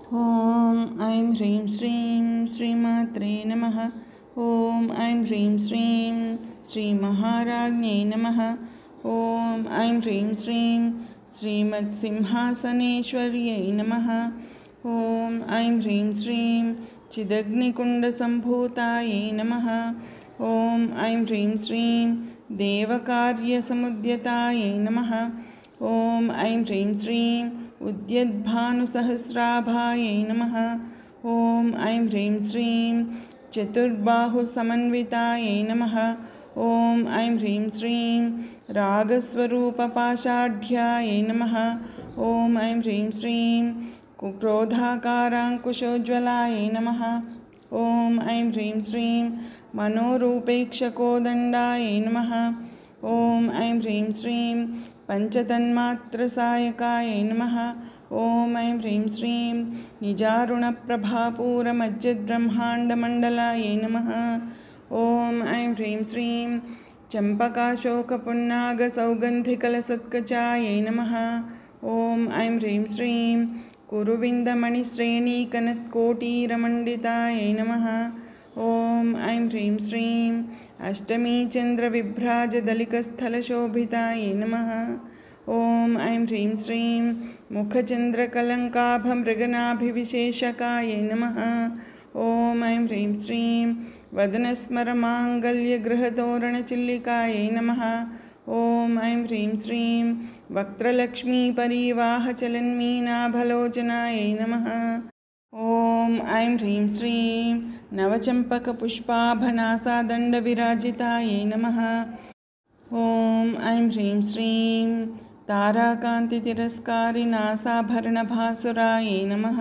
ॐ ऐं ह्रीं श्रीं श्रीमात्रे नमः। ॐ ऐं ह्रीं श्रीं श्रीमहाराज्ञै नमः। ॐ ऐं ह्रीं श्रीं श्रीमत्सिंहासनेश्वर्यै नमः। ॐ ऐं ह्रीं श्रीं चिदग्निकुण्डसम्भूतायै नमः। ॐ ऐं ह्रीं श्रीं देवकार्यसमुद्यतायै नमः। ॐ ऐं ह्रीं श्रीं उद्यद्भानुसहस्राभायै नमः। ॐ ऐं ह्रीं श्रीं चतुर्बाहुसमन्वितायै नमः। ॐ ऐं ह्रीं श्रीं रागस्वरूपपाषाढ्यायै नमः। ॐ ऐं ह्रीं श्रीं क्रोधाकाराङ्कुशोज्ज्वलायै नमः। ॐ ऐं ह्रीं श्रीं मनोरूपैक्षकोदण्डायै नमः। ॐ ऐं ह्रीं श्रीं पञ्चतन्मात्रसायकायै नमः। ॐ ऐं ह्रीं श्रीं निजारुणप्रभापूरमज्जद्ब्रह्माण्डमण्डलायै नमः। ॐ ऐं ह्रीं श्रीं चम्पकाशोकपुन्नागसौगन्धिकलसत्कचायै नमः। ॐ ऐं ह्रीं श्रीं कुरुविन्दमणिश्रेणीकनत्कोटीरमण्डितायै नमः। ॐ ऐं ह्रीं श्रीं अष्टमीचन्द्रविभ्राजदलिकस्थलशोभितायै नमः। ॐ ऐं ह्रीं श्रीं मुखचन्द्रकलङ्काभमृगनाभिविशेषकायै नमः। ॐ ऐं ह्रीं श्रीं वदनस्मरमाङ्गल्यगृहतोरणचिल्लिकायै नमः। ॐ ऐं ह्रीं श्रीं वक्त्रलक्ष्मीपरीवाहचलन्मीनाभलोचनायै नमः। ॐ ऐं ह्रीं श्रीं नवचम्पकपुष्पाभनासादण्डविराजितायै नमः। ॐ ऐं ह्रीं श्रीं ताराकान्तितिरस्कारिनासाभरणभासुरायै नमः।